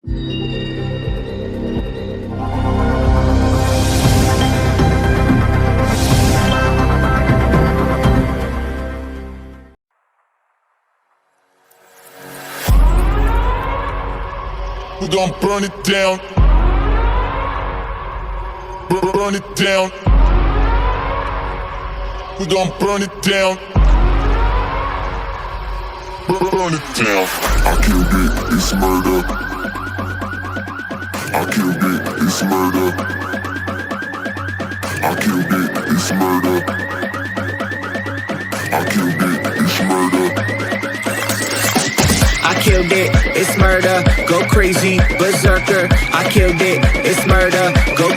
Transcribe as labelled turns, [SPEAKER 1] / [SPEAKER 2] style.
[SPEAKER 1] We gon' burn it down. Burn it down. We gon' burn it down. Burn it down.
[SPEAKER 2] I killed it, it's murder. I killed it, it's murder. I killed it, it's murder. I killed it, it's murder.
[SPEAKER 3] I killed it, it's murder. Go crazy, berserker. I killed it, it's murder. Go